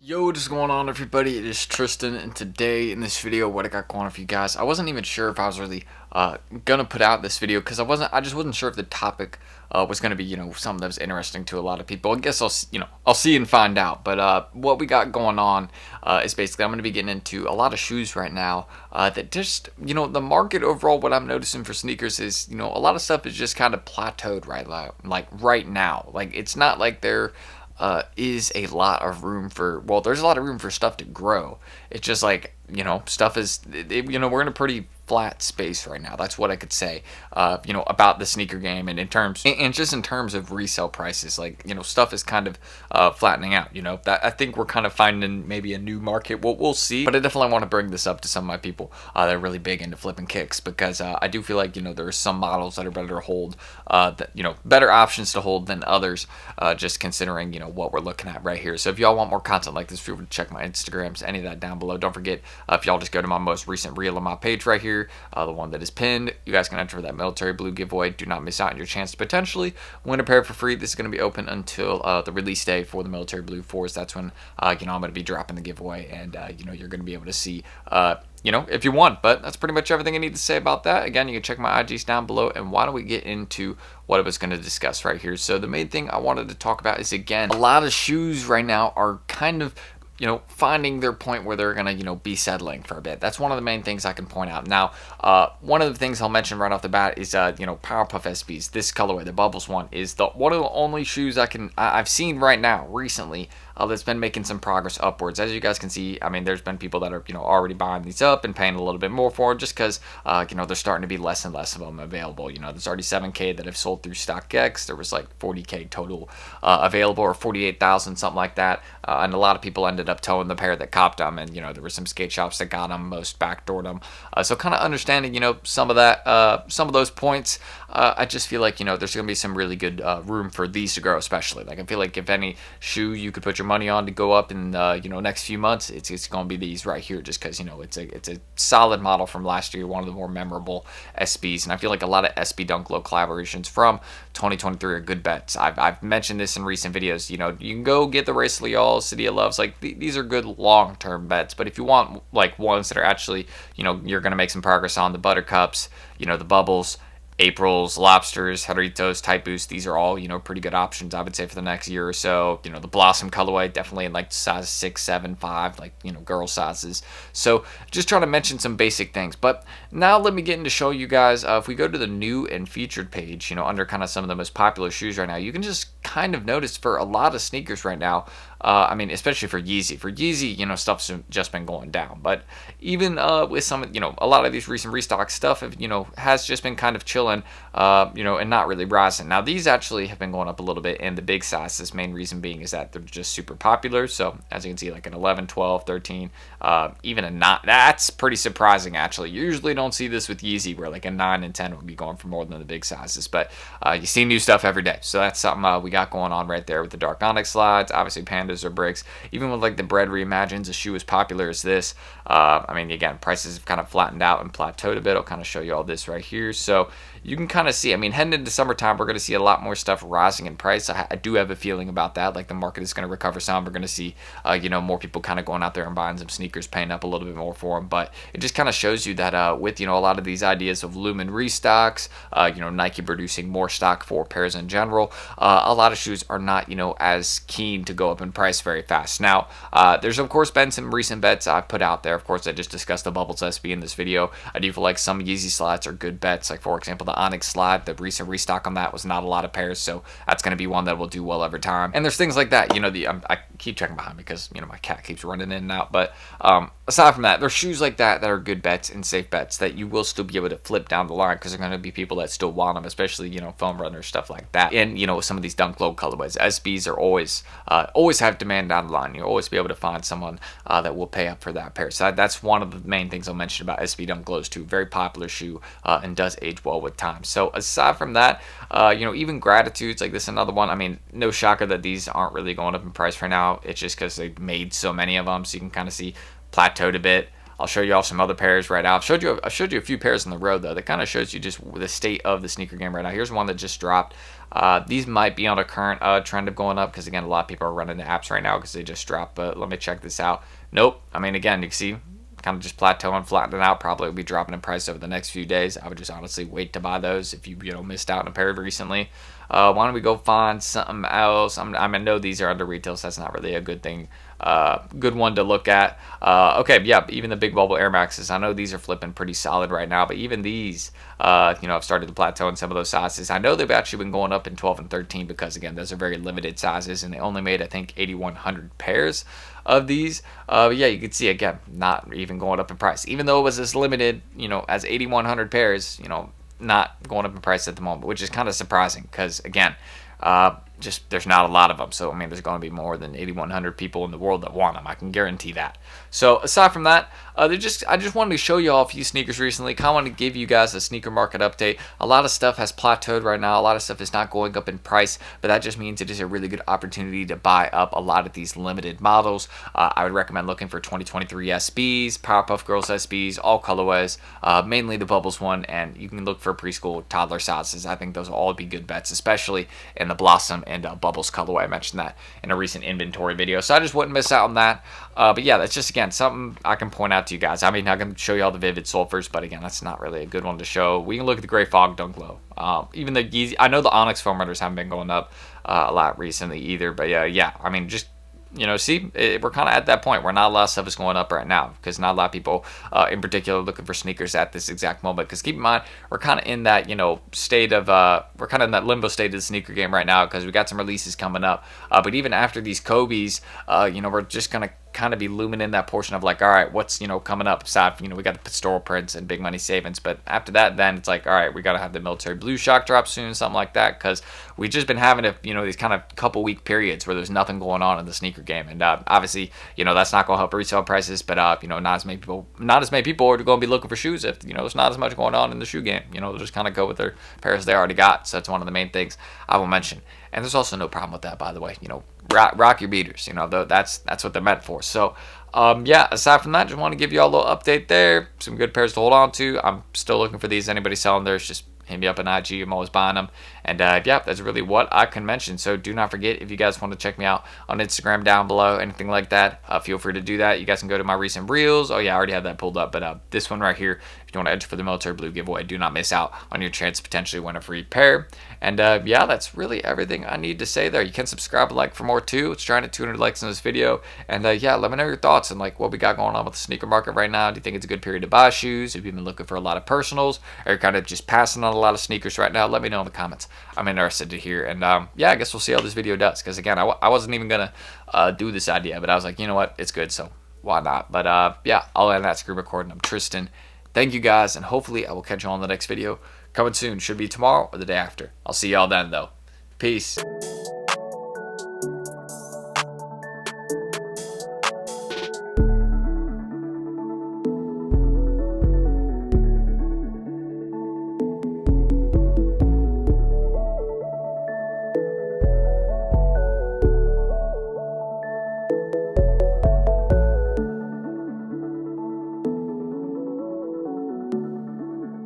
Yo, what is going on, everybody? It is Tristan, and today in this video, what I got going on for you guys, I wasn't even sure if I was really gonna put out this video because I just wasn't sure if the topic was gonna be, something that was interesting to a lot of people. I guess I'll see and find out. But what we got going on is basically I'm gonna be getting into a lot of shoes right now that just, the market overall. What I'm noticing for sneakers is, a lot of stuff is just kind of plateaued right now. Like it's not like they're is a lot of room for, well, there's a lot of room for stuff to grow. It's just like, stuff is, we're in a pretty flat space right now. That's what I could say, about the sneaker game, and in terms, and just in terms of resale prices, like, stuff is kind of flattening out. That I think we're kind of finding maybe a new market. We'll see. But I definitely want to bring this up to some of my people that are really big into flipping kicks, because I do feel like, there are some models that are better to hold, that better options to hold than others, just considering what we're looking at right here. So if y'all want more content like this, feel free to check my Instagrams, any of that down below. Don't forget, if y'all just go to my most recent reel on my page right here, the one that is pinned, you guys can enter that military blue giveaway. Do not miss out on your chance to potentially win a pair for free. This is going to be open until the release day for the military blue 4s. That's when I'm going to be dropping the giveaway, and you're going to be able to see if you won. But that's pretty much everything I need to say about that. Again, you can check my IGs down below, and why don't we get into what I was going to discuss right here. So the main thing I wanted to talk about is, again, a lot of shoes right now are kind of finding their point where they're going to, be settling for a bit. That's one of the main things I can point out. Now, one of the things I'll mention right off the bat is, Powerpuff SBs. This colorway, the Bubbles one, is one of the only shoes I've seen right now, recently, that's been making some progress upwards. As you guys can see, I mean, there's been people that are, already buying these up and paying a little bit more for them, just because, there's starting to be less and less of them available. There's already 7K that have sold through StockX. There was like 40K total available, or 48,000, something like that. And a lot of people ended up towing the pair that copped them, and there were some skate shops that got them, most backdoored them. So kind of understanding, some of that, some of those points. I just feel like there's gonna be some really good room for these to grow, especially. Like I feel like if any shoe you could put your money on to go up in next few months, it's gonna be these right here, just because it's a solid model from last year, one of the more memorable SBs, and I feel like a lot of SB Dunk Low collaborations from 2023 are good bets. I've mentioned this in recent videos. You can go get the Resell, City of Loves. Like these are good long-term bets. But if you want like ones that are actually you're gonna make some progress on, the Buttercups, the Bubbles, Aprils, Lobsters, Jarritos, Type Boost, these are all, pretty good options, I would say, for the next year or so. The Blossom colorway, definitely in like size 6, 7, 5, like, girl sizes. So just trying to mention some basic things. But now let me get into show you guys, if we go to the new and featured page, under kind of some of the most popular shoes right now, you can just kind of notice for a lot of sneakers right now, I mean, especially for Yeezy. For Yeezy, stuff's just been going down. But even with some, a lot of these recent restock stuff, has just been kind of chilling, and not really rising. Now, these actually have been going up a little bit in the big sizes. Main reason being is that they're just super popular. So, as you can see, like an 11, 12, 13, even a 9. That's pretty surprising, actually. You usually don't see this with Yeezy, where like a 9 and 10 would be going for more than the big sizes. But you see new stuff every day. So that's something we got going on right there with the Dark Onyx slides. Obviously, Pandas or bricks. Even with like the Bread Reimagines, a shoe as popular as this, I mean, again, prices have kind of flattened out and plateaued a bit. I'll kind of show you all this right here. So you can kind of see, I mean, heading into summertime, we're going to see a lot more stuff rising in price. I do have a feeling about that. Like the market is going to recover some. We're going to see, more people kind of going out there and buying some sneakers, paying up a little bit more for them. But it just kind of shows you that with, a lot of these ideas of Lumen restocks, Nike producing more stock for pairs in general, a lot of shoes are not, as keen to go up in price very fast. Now, there's of course been some recent bets I've put out there. Of course, I just discussed the Bubbles SB in this video. I do feel like some Yeezy slides are good bets. Like for example, the Onyx slide, the recent restock on that was not a lot of pairs, so that's going to be one that will do well over time. And there's things like that. I keep checking behind me because my cat keeps running in and out. But aside from that, there's shoes like that are good bets and safe bets that you will still be able to flip down the line, because there are going to be people that still want them, especially foam runners, stuff like that. And some of these Dunk Low colorways, SBs are always have demand down the line. You'll always be able to find someone that will pay up for that pair. So that's one of the main things I'll mention about SB Dunk Lows too. Very popular shoe, and does age well with time. So aside from that, even Gratitudes, like this, another one. I mean, no shocker that these aren't really going up in price right now. It's just because they made so many of them, so you can kind of see plateaued a bit. I'll show you all some other pairs right now. I've showed you a few pairs on the road though. That kind of shows you just the state of the sneaker game right now. Here's one that just dropped. These might be on a current trend of going up because, again, a lot of people are running the apps right now because they just dropped. But let me check this out. Nope. I mean, again, you can see kind of just plateauing, flattening out. Probably will be dropping in price over the next few days. I would just honestly wait to buy those if you missed out on a pair recently. Why don't we go find something else? I know these are under retail, so that's not really a good thing. Good one to look at. Okay, yeah, even the big bubble Air Maxes. I know these are flipping pretty solid right now, but even these, have started to plateau in some of those sizes. I know they've actually been going up in 12 and 13 because, again, those are very limited sizes, and they only made, I think, 8,100 pairs of these. But yeah, you can see, again, not even going up in price. Even though it was as limited, as 8,100 pairs, not going up in price at the moment, which is kind of surprising because, again, just there's not a lot of them. So, I mean, there's going to be more than 8,100 people in the world that want them. I can guarantee that. So, aside from that, I just wanted to show you all a few sneakers recently. Kind of wanted to give you guys a sneaker market update. A lot of stuff has plateaued right now. A lot of stuff is not going up in price, but that just means it is a really good opportunity to buy up a lot of these limited models. I would recommend looking for 2023 SBs, Powerpuff Girls SBs, all colorways, mainly the Bubbles one, and you can look for preschool, toddler sizes. I think those will all be good bets, especially in the Blossom and Bubbles colorway. I mentioned that in a recent inventory video, so I just wouldn't miss out on that. But yeah, that's just, again, something I can point out to you guys. I mean, I can show you all the Vivid Sulfurs, but again, that's not really a good one to show. We can look at the Gray Fog Dunk Low. Even the Yeezy, I know the Onyx foam runners haven't been going up a lot recently either, but yeah, I mean, just see, we're kind of at that point where not a lot of stuff is going up right now because not a lot of people, in particular, looking for sneakers at this exact moment. Because keep in mind, we're kind of in that, state of, we're kind of in that limbo state of the sneaker game right now because we got some releases coming up. But even after these Kobe's, we're just going to kind of be looming in that portion of like, all right, what's coming up aside from, we got the pastoral prints and big money savings, but after that, then it's like, all right, we got to have the military blue shock drop soon, something like that, because we've just been having these kind of couple week periods where there's nothing going on in the sneaker game, and obviously that's not going to help resale prices, but not as many people are going to be looking for shoes if there's not as much going on in the shoe game. They'll just kind of go with their pairs they already got. So that's one of the main things I will mention, and there's also no problem with that, by the way. Rock your beaters, though that's what they're meant for. So yeah, aside from that, just want to give you all a little update there. Some good pairs to hold on to. I'm still looking for these. Anybody selling theirs, just hit me up on IG. I'm always buying them. And yeah, that's really what I can mention. So do not forget, if you guys want to check me out on Instagram down below, anything like that, feel free to do that. You guys can go to my recent reels. Oh yeah, I already have that pulled up, but this one right here, if you want to enter for the military blue giveaway, do not miss out on your chance to potentially win a free pair. And yeah, that's really everything I need to say there. You can subscribe and like for more too. It's trying to 200 likes in this video. And yeah, let me know your thoughts and like what we got going on with the sneaker market right now. Do you think it's a good period to buy shoes? Have you been looking for a lot of personals, or you're kind of just passing on a lot of sneakers right now? Let me know in the comments. I'm interested to hear. And yeah, I guess we'll see how this video does, because again, I wasn't even gonna do this idea, but I was like, you know what, it's good, so why not? But yeah, I'll end that screen recording. I'm Tristan. Thank you guys, and hopefully I will catch you on the next video coming soon. Should be tomorrow or the day after. I'll see y'all then though. Peace.